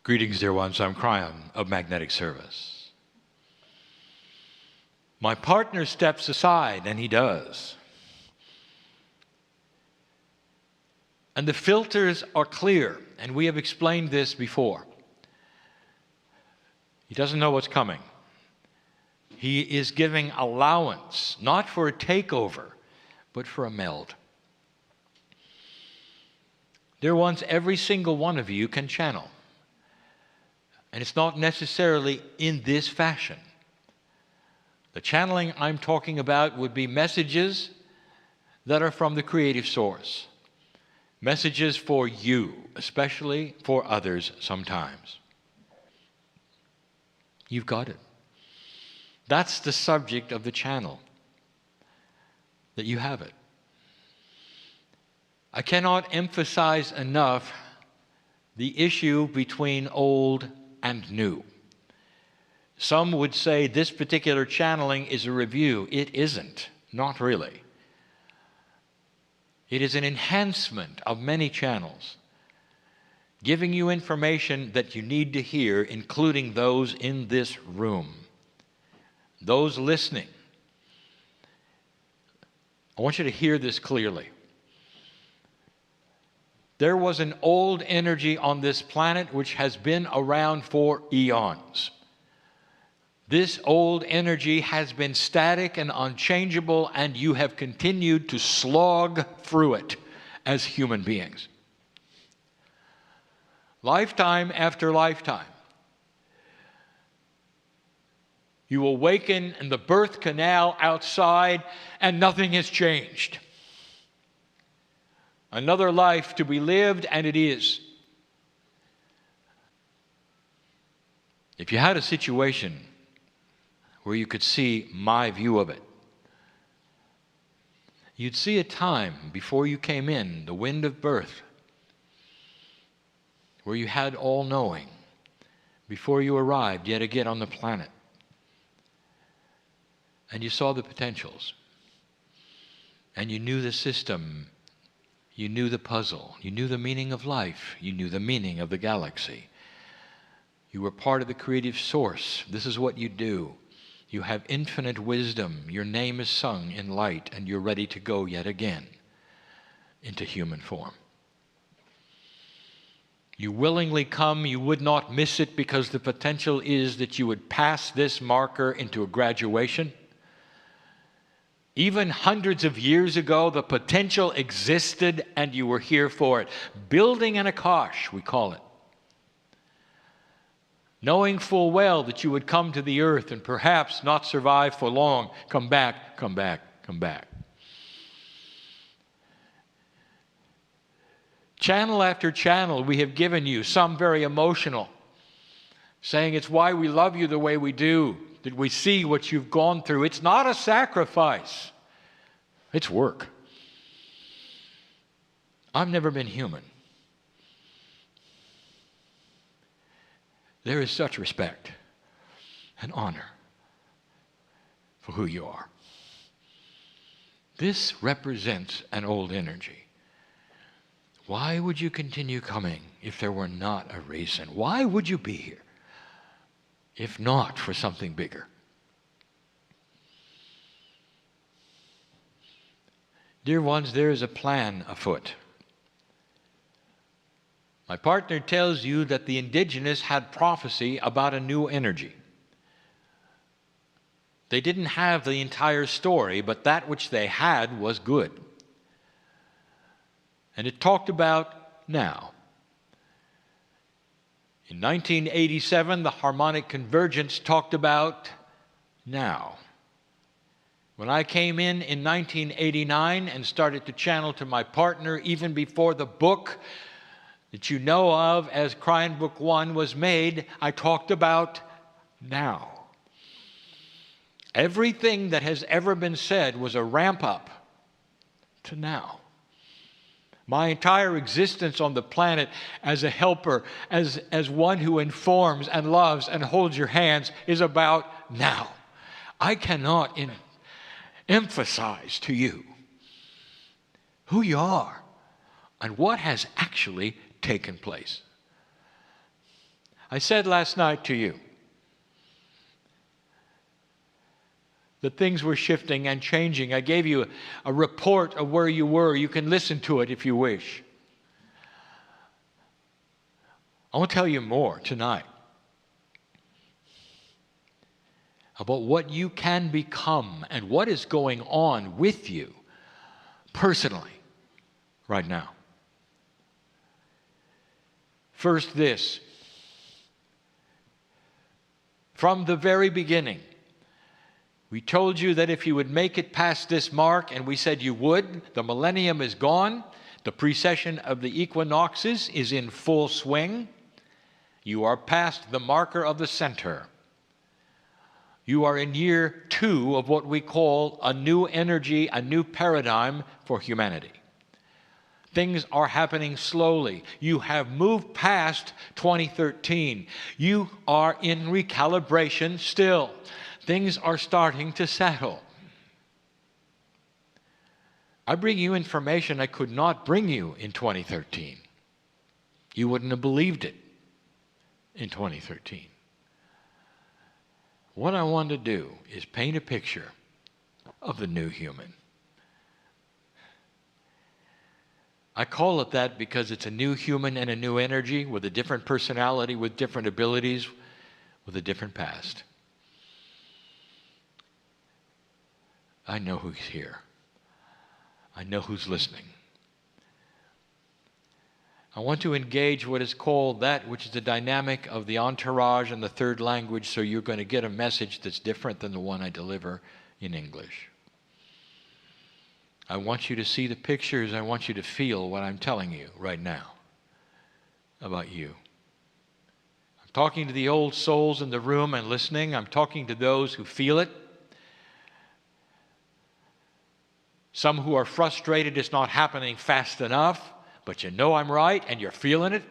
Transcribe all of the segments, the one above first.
Greetings, dear ones. I'm Kryon of Magnetic Service. My partner steps aside, and he does. And the filters are clear, and we have explained this before. He doesn't know what's coming. He is giving allowance, not for a takeover, but for a meld. Dear ones, every single one of you can channel. And it's not necessarily in this fashion. The channeling I'm talking about would be messages that are from the creative source. Messages for you, especially for others sometimes. You've got it. That's the subject of the channel, that you have it. I cannot emphasize enough the issue between old and new. Some would say this particular channeling is a review. It isn't, not really. It is an enhancement of many channels, giving you information that you need to hear, including those in this room, those listening. I want you to hear this clearly. There was an old energy on this planet which has been around for eons. This old energy has been static and unchangeable, and you have continued to slog through it as human beings. Lifetime after lifetime. You awaken in the birth canal outside, and nothing has changed. Another life to be lived, and it is. If you had a situation where you could see my view of it, you'd see a time before you came in, the wind of birth, where you had all-knowing, before you arrived yet again on the planet. And you saw the potentials. And you knew the system. You knew the puzzle. You knew the meaning of life. You knew the meaning of the galaxy. You were part of the creative source. This is what you do. You have infinite wisdom. Your name is sung in light, and you're ready to go yet again into human form. You willingly come. You would not miss it, because the potential is that you would pass this marker into a graduation. Even hundreds of years ago, the potential existed, and you were here for it. Building an Akash, we call it. Knowing full well that you would come to the earth and perhaps not survive for long. Come back, come back, come back. Channel after channel we have given you, some very emotional, saying it's why we love you the way we do, that we see what you've gone through. It's not a sacrifice. It's work. I've never been human. There is such respect and honor for who you are. This represents an old energy. Why would you continue coming if there were not a reason? Why would you be here if not for something bigger? Dear ones, there is a plan afoot. My partner tells you that the indigenous had prophecy about a new energy. They didn't have the entire story, but that which they had was good. And it talked about now. In 1987, the harmonic convergence talked about now. When I came in 1989 and started to channel to my partner, even before the book that you know of as Kryon Book 1 was made, I talked about now. Everything that has ever been said was a ramp up to now. My entire existence on the planet as a helper, as one who informs and loves and holds your hands, is about now. I cannot emphasize to you who you are and what has actually taken place. I said last night to you that things were shifting and changing. I gave you a report of where you were. You can listen to it if you wish. I want to tell you more tonight about what you can become and what is going on with you personally right now. First, this. From the very beginning, we told you that if you would make it past this mark, and we said you would, the millennium is gone, the precession of the equinoxes is in full swing. You are past the marker of the center. You are in year 2 of what we call a new energy, a new paradigm for humanity. Things are happening slowly. You have moved past 2013. You are in recalibration still. Things are starting to settle. I bring you information I could not bring you in 2013. You wouldn't have believed it in 2013. What I want to do is paint a picture of the new human. I call it that because it's a new human and a new energy with a different personality, with different abilities, with a different past. I know who's here. I know who's listening. I want to engage what is called that which is the dynamic of the entourage and the third language, so you're going to get a message that's different than the one I deliver in English. I want you to see the pictures. I want you to feel what I'm telling you right now about you. I'm talking to the old souls in the room and listening. I'm talking to those who feel it. Some who are frustrated it's not happening fast enough, but you know I'm right and you're feeling it.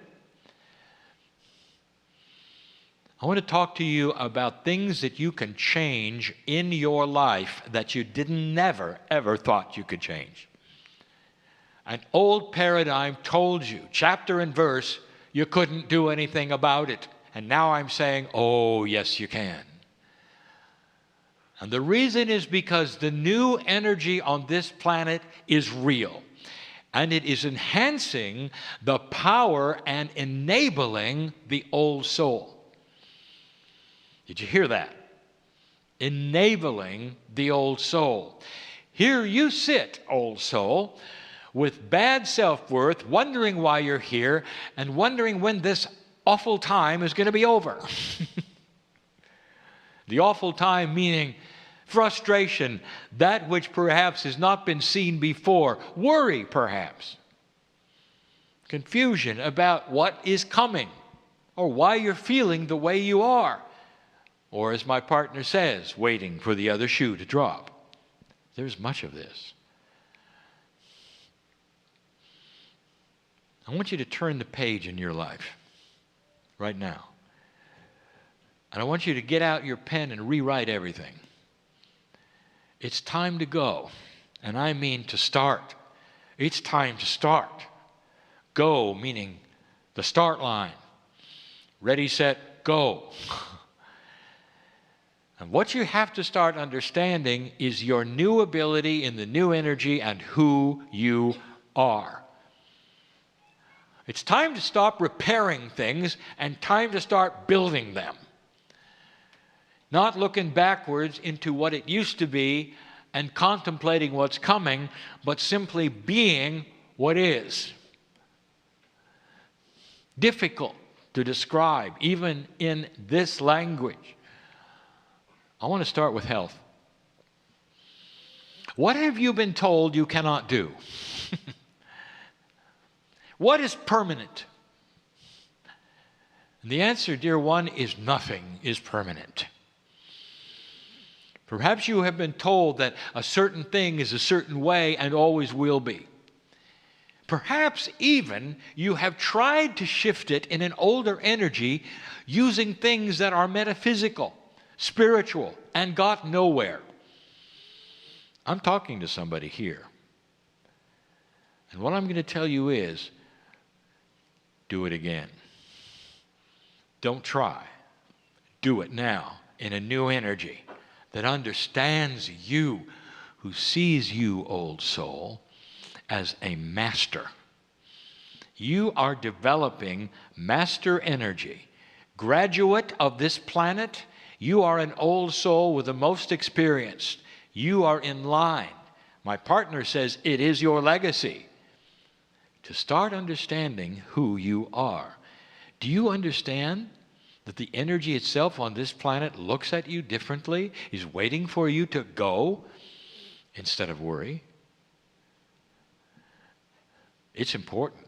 I want to talk to you about things that you can change in your life that you never, ever thought you could change. An old paradigm told you, chapter and verse, you couldn't do anything about it. And now I'm saying, oh, yes, you can. And the reason is because the new energy on this planet is real. And it is enhancing the power and enabling the old soul. Did you hear that? Enabling the old soul. Here you sit, old soul, with bad self-worth, wondering why you're here, and wondering when this awful time is going to be over. The awful time meaning frustration, that which perhaps has not been seen before, worry perhaps, confusion about what is coming, or why you're feeling the way you are. Or as my partner says, waiting for the other shoe to drop. There's much of this. I want you to turn the page in your life right now. And I want you to get out your pen and rewrite everything. It's time to go. And I mean to start. It's time to start. Go, meaning the start line. Ready, set, go. And what you have to start understanding is your new ability in the new energy and who you are. It's time to stop repairing things and time to start building them. Not looking backwards into what it used to be and contemplating what's coming, but simply being what is. Difficult to describe, even in this language. I want to start with health. What have you been told you cannot do? What is permanent? And the answer, dear one, is nothing is permanent. Perhaps you have been told that a certain thing is a certain way and always will be. Perhaps even you have tried to shift it in an older energy using things that are metaphysical, spiritual, and got nowhere. I'm talking to somebody here. And what I'm going to tell you is, do it again. Don't try. Do it now in a new energy that understands you, who sees you, old soul, as a master. You are developing master energy. Graduate of this planet, you are an old soul with the most experience. You are in line. My partner says it is your legacy to start understanding who you are. Do you understand that the energy itself on this planet looks at you differently, is waiting for you to go instead of worry? It's important.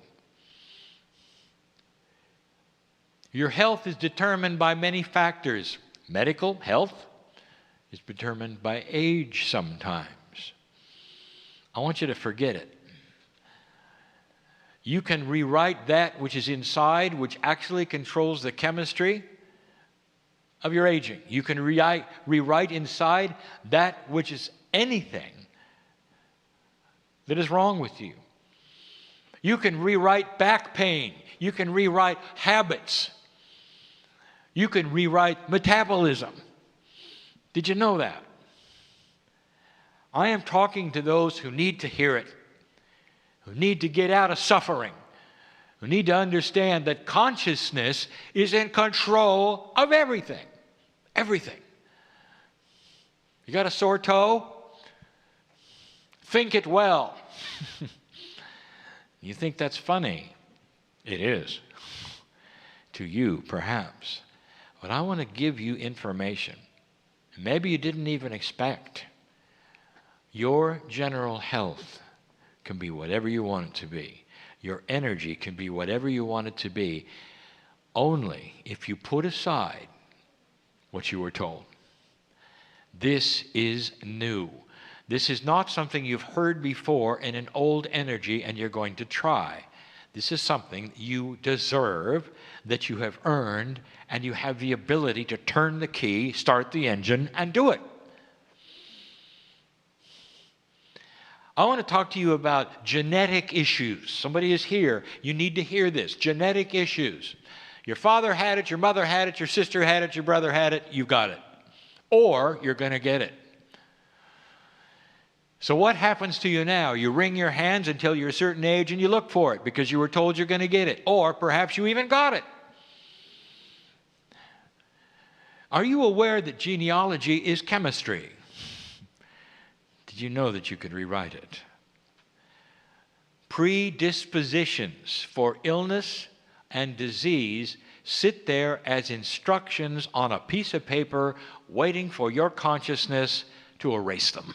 Your health is determined by many factors. Medical health is determined by age sometimes. I want you to forget it. You can rewrite that which is inside, which actually controls the chemistry of your aging. You can rewrite inside that which is anything that is wrong with you. You can rewrite back pain. You can rewrite habits. You can rewrite metabolism. Did you know that? I am talking to those who need to hear it, who need to get out of suffering, who need to understand that consciousness is in control of everything. Everything. You got a sore toe? Think it well. You think that's funny? It is. To you, perhaps. But I want to give you information. Maybe you didn't even expect. Your general health can be whatever you want it to be. Your energy can be whatever you want it to be, only if you put aside what you were told. This is new. This is not something you've heard before in an old energy and you're going to try. This is something you deserve, that you have earned, and you have the ability to turn the key, start the engine, and do it. I want to talk to you about genetic issues. Somebody is here. You need to hear this. Genetic issues. Your father had it, your mother had it, your sister had it, your brother had it, you got it. Or you're going to get it. So what happens to you now? You wring your hands until you're a certain age and you look for it because you were told you're going to get it. Or perhaps you even got it. Are you aware that genealogy is chemistry? Did you know that you could rewrite it? Predispositions for illness and disease sit there as instructions on a piece of paper waiting for your consciousness to erase them.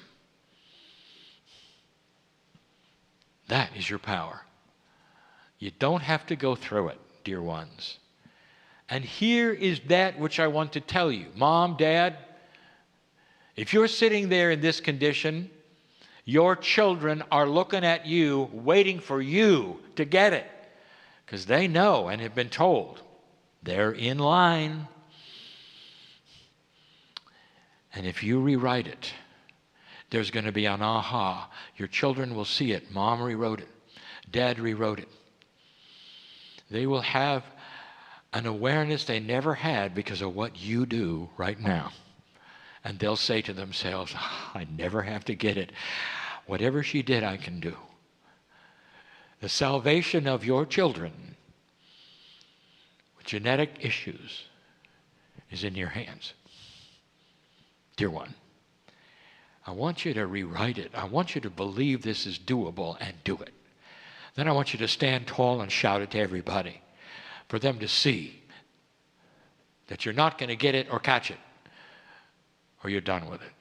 That is your power. You don't have to go through it, dear ones. And here is that which I want to tell you. Mom, Dad, if you're sitting there in this condition, your children are looking at you, waiting for you to get it. Because they know and have been told. They're in line. And if you rewrite it, there's going to be an aha. Your children will see it. Mom rewrote it. Dad rewrote it. They will have an awareness they never had because of what you do right now. And they'll say to themselves, I never have to get it. Whatever she did, I can do. The salvation of your children with genetic issues is in your hands. Dear one, I want you to rewrite it. I want you to believe this is doable and do it. Then I want you to stand tall and shout it to everybody for them to see that you're not going to get it or catch it, or you're done with it.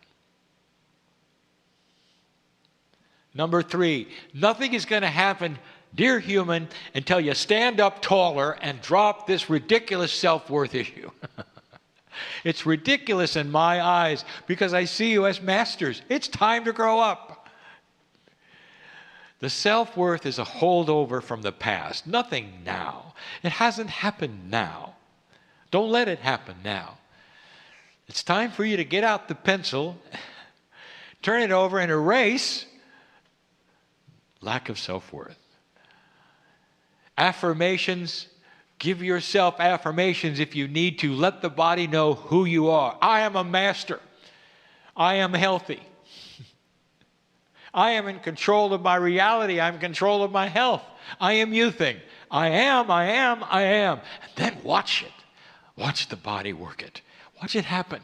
Number 3, nothing is going to happen, dear human, until you stand up taller and drop this ridiculous self-worth issue. It's ridiculous in my eyes because I see you as masters. It's time to grow up. The self-worth is a holdover from the past. Nothing now. It hasn't happened now. Don't let it happen now. It's time for you to get out the pencil, turn it over, and erase lack of self-worth. Affirmations Give yourself affirmations if you need to. Let the body know who you are. I am a master. I am healthy. I am in control of my reality. I'm in control of my health. I am youthing. I am. And then watch it. Watch the body work it. Watch it happen.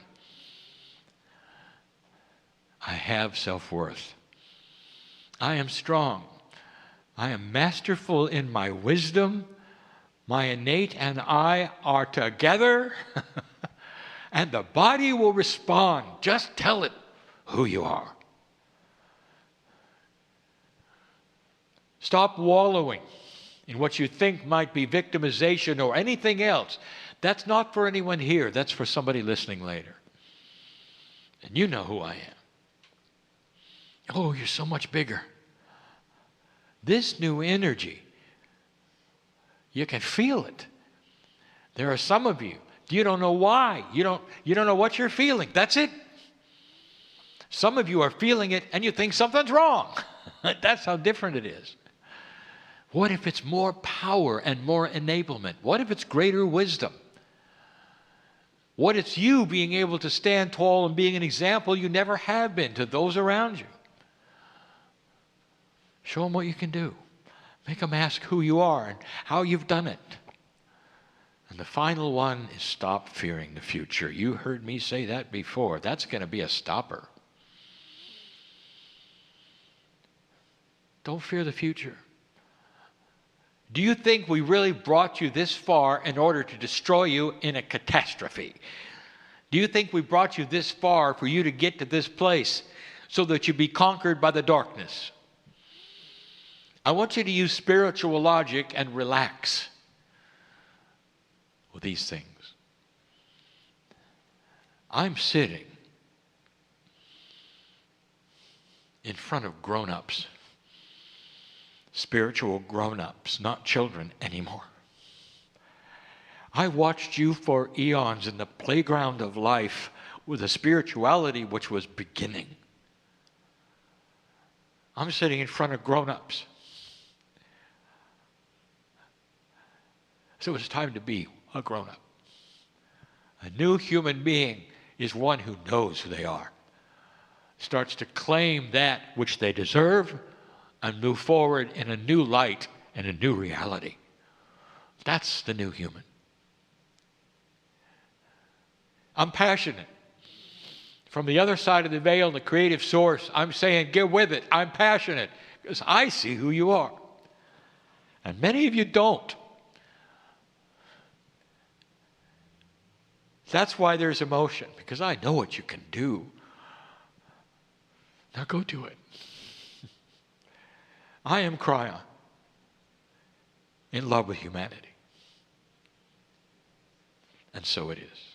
I have self-worth. I am strong. I am masterful in my wisdom. My innate and I are together. And the body will respond. Just tell it who you are. Stop wallowing in what you think might be victimization or anything else. That's not for anyone here. That's for somebody listening later. And you know who I am. Oh, you're so much bigger. This new energy, you can feel it. There are some of you, you don't know why. You don't know what you're feeling. That's it. Some of you are feeling it and you think something's wrong. That's how different it is. What if it's more power and more enablement? What if it's greater wisdom? What if it's you being able to stand tall and being an example you never have been to those around you? Show them what you can do. Make them ask who you are and how you've done it. And the final one is stop fearing the future. You heard me say that before. That's going to be a stopper. Don't fear the future. Do you think we really brought you this far in order to destroy you in a catastrophe? Do you think we brought you this far for you to get to this place so that you be conquered by the darkness? I want you to use spiritual logic and relax with these things. I'm sitting in front of grown-ups. Spiritual grown-ups, not children anymore. I watched you for eons in the playground of life with a spirituality which was beginning. I'm sitting in front of grown-ups. So it's time to be a grown-up. A new human being is one who knows who they are, starts to claim that which they deserve, and move forward in a new light and a new reality. That's the new human. I'm passionate. From the other side of the veil, the creative source, I'm saying, get with it. I'm passionate because I see who you are. And many of you don't. That's why there's emotion, because I know what you can do. Now go do it. I am Kryon, in love with humanity. And so it is.